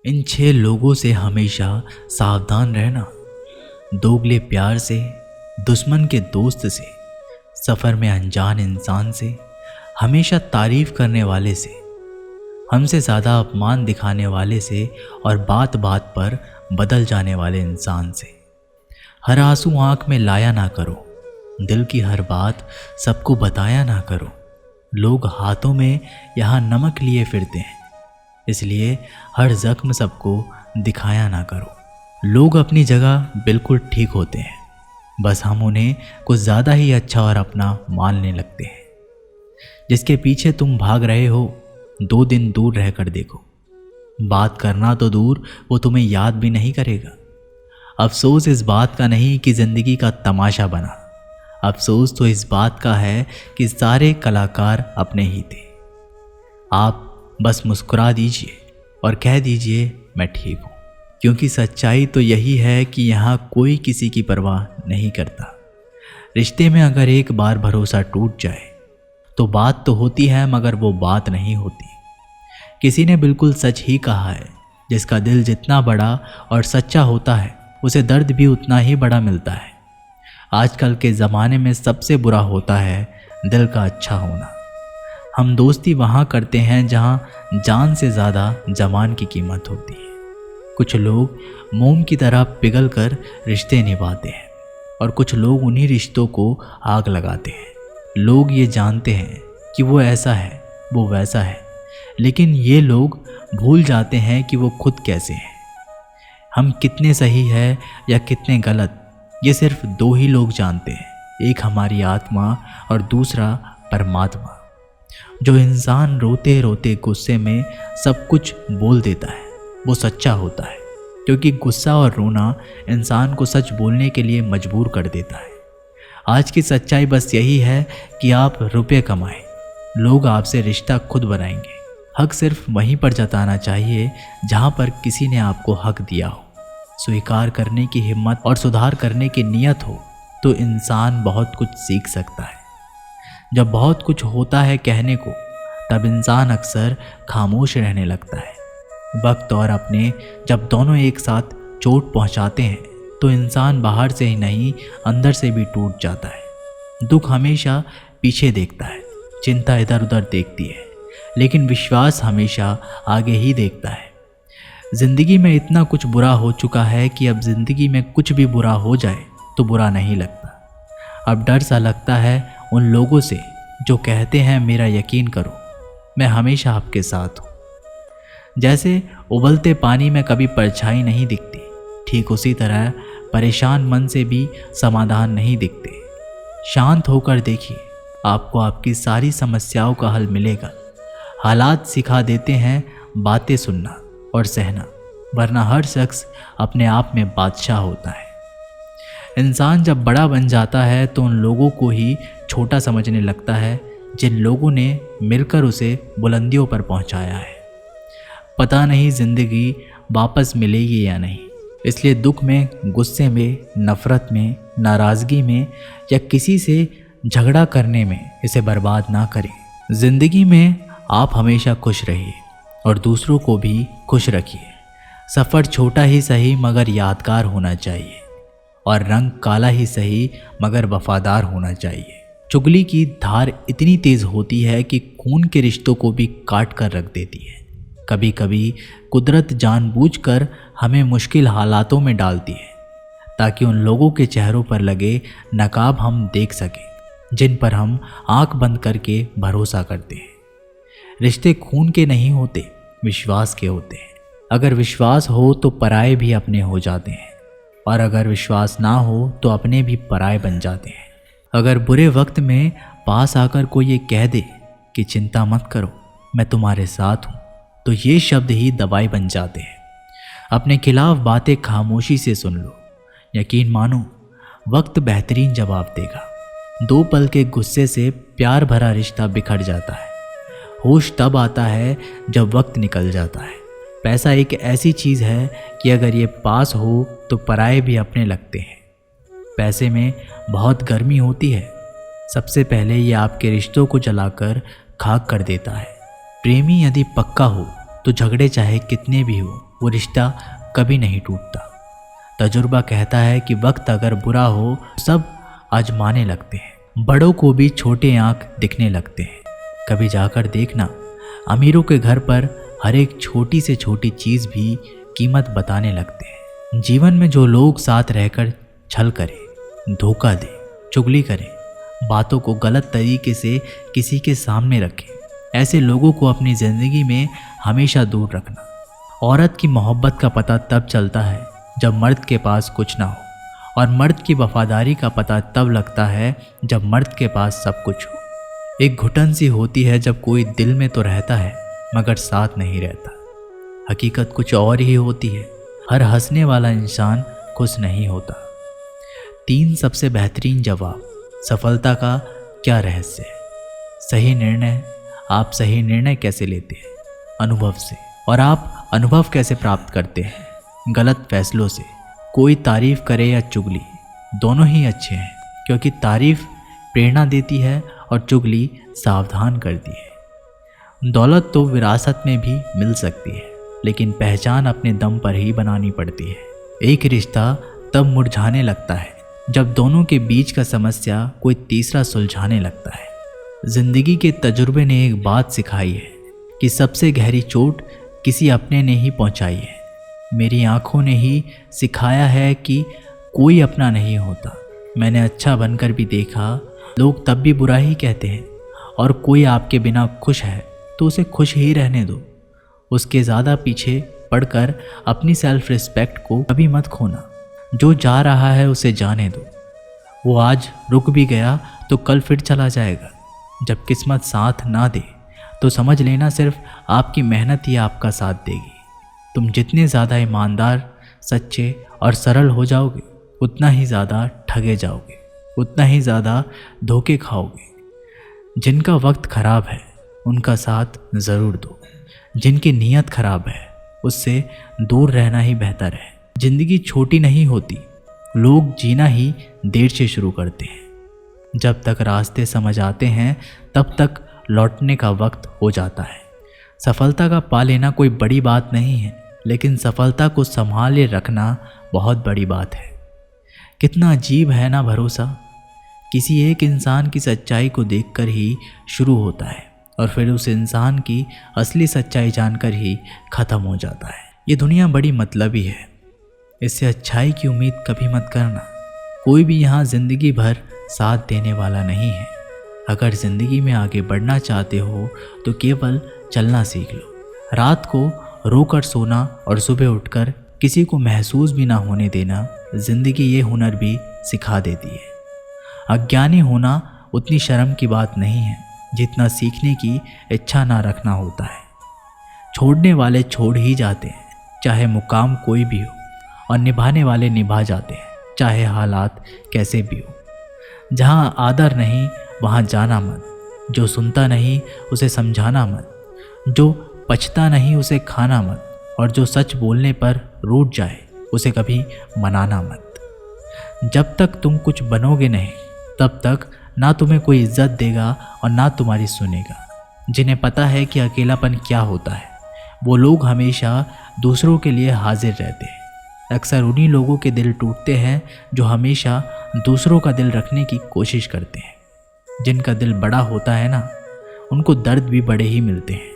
इन 6 लोगों से हमेशा सावधान रहना। दोगले प्यार से, दुश्मन के दोस्त से, सफ़र में अनजान इंसान से, हमेशा तारीफ करने वाले से, हमसे ज़्यादा अपमान दिखाने वाले से और बात बात पर बदल जाने वाले इंसान से। हर आंसू आँख में लाया ना करो, दिल की हर बात सबको बताया ना करो। लोग हाथों में यहाँ नमक लिए फिरते हैं, इसलिए हर जख्म सबको दिखाया ना करो। लोग अपनी जगह बिल्कुल ठीक होते हैं, बस हम उन्हें कुछ ज़्यादा ही अच्छा और अपना मानने लगते हैं। जिसके पीछे तुम भाग रहे हो, 2 दिन दूर रहकर देखो। बात करना तो दूर, वो तुम्हें याद भी नहीं करेगा। अफसोस इस बात का नहीं कि ज़िंदगी का तमाशा बना, अफसोस तो इस बात का है कि सारे कलाकार अपने ही थे। आप बस मुस्कुरा दीजिए और कह दीजिए मैं ठीक हूँ, क्योंकि सच्चाई तो यही है कि यहाँ कोई किसी की परवाह नहीं करता। रिश्ते में अगर एक बार भरोसा टूट जाए तो बात तो होती है, मगर वो बात नहीं होती। किसी ने बिल्कुल सच ही कहा है, जिसका दिल जितना बड़ा और सच्चा होता है, उसे दर्द भी उतना ही बड़ा मिलता है। आजकल के ज़माने में सबसे बुरा होता है दिल का अच्छा होना। हम दोस्ती वहाँ करते हैं जहाँ जान से ज़्यादा जमान की कीमत होती है। कुछ लोग मोम की तरह पिघल कर रिश्ते निभाते हैं और कुछ लोग उन्हीं रिश्तों को आग लगाते हैं। लोग ये जानते हैं कि वो ऐसा है, वो वैसा है, लेकिन ये लोग भूल जाते हैं कि वो खुद कैसे हैं। हम कितने सही है या कितने गलत, ये सिर्फ 2 ही लोग जानते हैं, एक हमारी आत्मा और दूसरा परमात्मा। जो इंसान रोते रोते गुस्से में सब कुछ बोल देता है, वो सच्चा होता है, क्योंकि गुस्सा और रोना इंसान को सच बोलने के लिए मजबूर कर देता है। आज की सच्चाई बस यही है कि आप रुपये कमाएं, लोग आपसे रिश्ता खुद बनाएंगे। हक सिर्फ वहीं पर जताना चाहिए जहां पर किसी ने आपको हक दिया हो। स्वीकार करने की हिम्मत और सुधार करने की नियत हो तो इंसान बहुत कुछ सीख सकता है। जब बहुत कुछ होता है कहने को, तब इंसान अक्सर खामोश रहने लगता है। वक्त और अपने जब दोनों एक साथ चोट पहुंचाते हैं तो इंसान बाहर से ही नहीं, अंदर से भी टूट जाता है। दुख हमेशा पीछे देखता है, चिंता इधर उधर देखती है, लेकिन विश्वास हमेशा आगे ही देखता है। जिंदगी में इतना कुछ बुरा हो चुका है कि अब जिंदगी में कुछ भी बुरा हो जाए तो बुरा नहीं लगता। अब डर सा लगता है उन लोगों से जो कहते हैं मेरा यकीन करो, मैं हमेशा आपके साथ हूँ। जैसे उबलते पानी में कभी परछाई नहीं दिखती, ठीक उसी तरह परेशान मन से भी समाधान नहीं दिखते। शांत होकर देखिए, आपको आपकी सारी समस्याओं का हल मिलेगा। हालात सिखा देते हैं बातें सुनना और सहना, वरना हर शख्स अपने आप में बादशाह होता है। इंसान जब बड़ा बन जाता है तो उन लोगों को ही छोटा समझने लगता है जिन लोगों ने मिलकर उसे बुलंदियों पर पहुंचाया है। पता नहीं ज़िंदगी वापस मिलेगी या नहीं, इसलिए दुख में, गुस्से में, नफ़रत में, नाराज़गी में या किसी से झगड़ा करने में इसे बर्बाद ना करें। ज़िंदगी में आप हमेशा खुश रहिए और दूसरों को भी खुश रखिए। सफ़र छोटा ही सही मगर यादगार होना चाहिए, और रंग काला ही सही मगर वफादार होना चाहिए। चुगली की धार इतनी तेज़ होती है कि खून के रिश्तों को भी काट कर रख देती है। कभी कभी कुदरत जानबूझकर हमें मुश्किल हालातों में डालती है ताकि उन लोगों के चेहरों पर लगे नकाब हम देख सकें जिन पर हम आंख बंद करके भरोसा करते हैं। रिश्ते खून के नहीं होते, विश्वास के होते हैं। अगर विश्वास हो तो पराये भी अपने हो जाते हैं, और अगर विश्वास ना हो तो अपने भी पराये बन जाते हैं। अगर बुरे वक्त में पास आकर कोई ये कह दे कि चिंता मत करो, मैं तुम्हारे साथ हूँ, तो ये शब्द ही दवाई बन जाते हैं। अपने खिलाफ बातें खामोशी से सुन लो, यकीन मानो वक्त बेहतरीन जवाब देगा। 2 पल के गुस्से से प्यार भरा रिश्ता बिखर जाता है। होश तब आता है जब वक्त निकल जाता है। पैसा एक ऐसी चीज़ है कि अगर ये पास हो तो पराये भी अपने लगते हैं। पैसे में बहुत गर्मी होती है, सबसे पहले ये आपके रिश्तों को जलाकर खाक कर देता है। प्रेमी यदि पक्का हो तो झगड़े चाहे कितने भी हो वो रिश्ता कभी नहीं टूटता। तजुर्बा कहता है कि वक्त अगर बुरा हो सब आजमाने लगते हैं, बड़ों को भी छोटे आंख दिखने लगते हैं। कभी जाकर देखना, अमीरों के घर पर हर एक छोटी से छोटी चीज़ भी कीमत बताने लगते हैं। जीवन में जो लोग साथ रहकर छल करें, धोखा दें, चुगली करें, बातों को गलत तरीके से किसी के सामने रखें, ऐसे लोगों को अपनी ज़िंदगी में हमेशा दूर रखना। औरत की मोहब्बत का पता तब चलता है जब मर्द के पास कुछ ना हो, और मर्द की वफादारी का पता तब लगता है जब मर्द के पास सब कुछ हो। एक घुटन सी होती है जब कोई दिल में तो रहता है मगर साथ नहीं रहता। हकीकत कुछ और ही होती है, हर हंसने वाला इंसान खुश नहीं होता। 3 सबसे बेहतरीन जवाब सफलता का क्या रहस्य है। सही निर्णय। आप सही निर्णय कैसे लेते हैं? अनुभव से। और आप अनुभव कैसे प्राप्त करते हैं? गलत फैसलों से। कोई तारीफ करे या चुगली, दोनों ही अच्छे हैं, क्योंकि तारीफ प्रेरणा देती है और चुगली सावधान करती है। दौलत तो विरासत में भी मिल सकती है, लेकिन पहचान अपने दम पर ही बनानी पड़ती है। एक रिश्ता तब मुरझाने लगता है जब दोनों के बीच का समस्या कोई तीसरा सुलझाने लगता है। जिंदगी के तजुर्बे ने एक बात सिखाई है कि सबसे गहरी चोट किसी अपने ने ही पहुंचाई है। मेरी आंखों ने ही सिखाया है कि कोई अपना नहीं होता। मैंने अच्छा बनकर भी देखा, लोग तब भी बुरा ही कहते हैं। और कोई आपके बिना खुश है तो उसे खुश ही रहने दो। उसके ज़्यादा पीछे पड़कर अपनी सेल्फ रिस्पेक्ट को कभी मत खोना। जो जा रहा है उसे जाने दो। वो आज रुक भी गया तो कल फिर चला जाएगा। जब किस्मत साथ ना दे तो समझ लेना सिर्फ आपकी मेहनत ही आपका साथ देगी। तुम जितने ज़्यादा ईमानदार, सच्चे और सरल हो जाओगे उतना ही ज़्यादा ठगे जाओगे, उतना ही ज़्यादा धोखे खाओगे। जिनका वक्त ख़राब है उनका साथ ज़रूर दो। जिनकी नीयत ख़राब है उससे दूर रहना ही बेहतर है। ज़िंदगी छोटी नहीं होती, लोग जीना ही देर से शुरू करते हैं। जब तक रास्ते समझ आते हैं तब तक लौटने का वक्त हो जाता है। सफलता का पा लेना कोई बड़ी बात नहीं है, लेकिन सफलता को संभाले रखना बहुत बड़ी बात है। कितना अजीब है ना भरोसा। किसी एक इंसान की सच्चाई को देखकर ही शुरू होता है और फिर उस इंसान की असली सच्चाई जानकर ही ख़त्म हो जाता है। ये दुनिया बड़ी मतलबी है, इससे अच्छाई की उम्मीद कभी मत करना। कोई भी यहाँ ज़िंदगी भर साथ देने वाला नहीं है। अगर ज़िंदगी में आगे बढ़ना चाहते हो तो केवल चलना सीख लो। रात को रोकर सोना और सुबह उठकर किसी को महसूस भी ना होने देना ज़िंदगी ये हुनर भी सिखा देती है। अज्ञानी होना उतनी शर्म की बात नहीं है जितना सीखने की इच्छा ना रखना होता है। छोड़ने वाले छोड़ ही जाते हैं, चाहे मुकाम कोई भी हो, और निभाने वाले निभा जाते हैं, चाहे हालात कैसे भी हो। जहाँ आदर नहीं वहाँ जाना मत। जो सुनता नहीं उसे समझाना मत। जो पछता नहीं उसे खाना मत। और जो सच बोलने पर रूठ जाए उसे कभी मनाना मत। जब तक तुम कुछ बनोगे नहीं तब तक ना तुम्हें कोई इज्जत देगा और ना तुम्हारी सुनेगा। जिन्हें पता है कि अकेलापन क्या होता है वो लोग हमेशा दूसरों के लिए हाजिर रहते हैं। अक्सर उन्हीं लोगों के दिल टूटते हैं जो हमेशा दूसरों का दिल रखने की कोशिश करते हैं। जिनका दिल बड़ा होता है ना उनको दर्द भी बड़े ही मिलते हैं।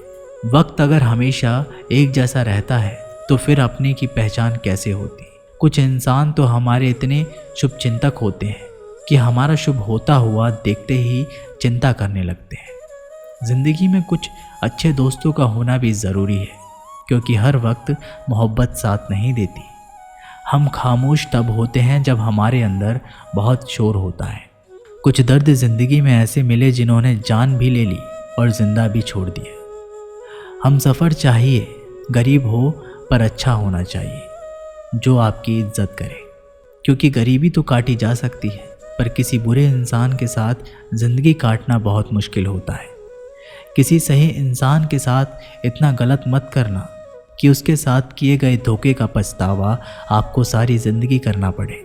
वक्त अगर हमेशा एक जैसा रहता है तो फिर अपने की पहचान कैसे होती। कुछ इंसान तो हमारे इतने शुभचिंतक होते हैं कि हमारा शुभ होता हुआ देखते ही चिंता करने लगते हैं। ज़िंदगी में कुछ अच्छे दोस्तों का होना भी ज़रूरी है, क्योंकि हर वक्त मोहब्बत साथ नहीं देती। हम खामोश तब होते हैं जब हमारे अंदर बहुत शोर होता है। कुछ दर्द ज़िंदगी में ऐसे मिले जिन्होंने जान भी ले ली और ज़िंदा भी छोड़ दिया। हम सफ़र चाहिए, गरीब हो पर अच्छा होना चाहिए, जो आपकी इज्जत करे। क्योंकि गरीबी तो काटी जा सकती है, पर किसी बुरे इंसान के साथ ज़िंदगी काटना बहुत मुश्किल होता है। किसी सही इंसान के साथ इतना गलत मत करना कि उसके साथ किए गए धोखे का पछतावा आपको सारी ज़िंदगी करना पड़े।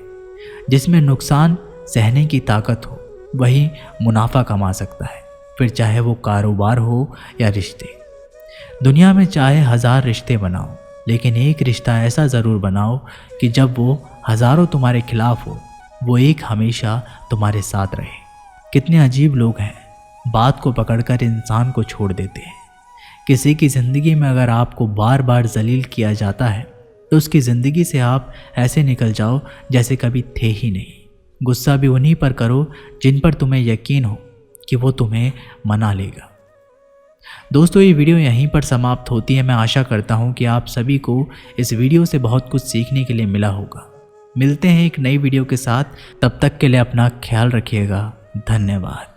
जिसमें नुकसान सहने की ताकत हो वही मुनाफा कमा सकता है, फिर चाहे वो कारोबार हो या रिश्ते। दुनिया में चाहे 1000 रिश्ते बनाओ, लेकिन एक रिश्ता ऐसा ज़रूर बनाओ कि जब वो हज़ारों तुम्हारे खिलाफ हो, वो एक हमेशा तुम्हारे साथ रहे। कितने अजीब लोग हैं, बात को पकड़कर इंसान को छोड़ देते हैं। किसी की ज़िंदगी में अगर आपको बार बार जलील किया जाता है तो उसकी ज़िंदगी से आप ऐसे निकल जाओ जैसे कभी थे ही नहीं। गुस्सा भी उन्हीं पर करो जिन पर तुम्हें यकीन हो कि वो तुम्हें मना लेगा। दोस्तों, ये वीडियो यहीं पर समाप्त होती है। मैं आशा करता हूँ कि आप सभी को इस वीडियो से बहुत कुछ सीखने के लिए मिला होगा। मिलते हैं एक नई वीडियो के साथ, तब तक के लिए अपना ख्याल रखिएगा। धन्यवाद।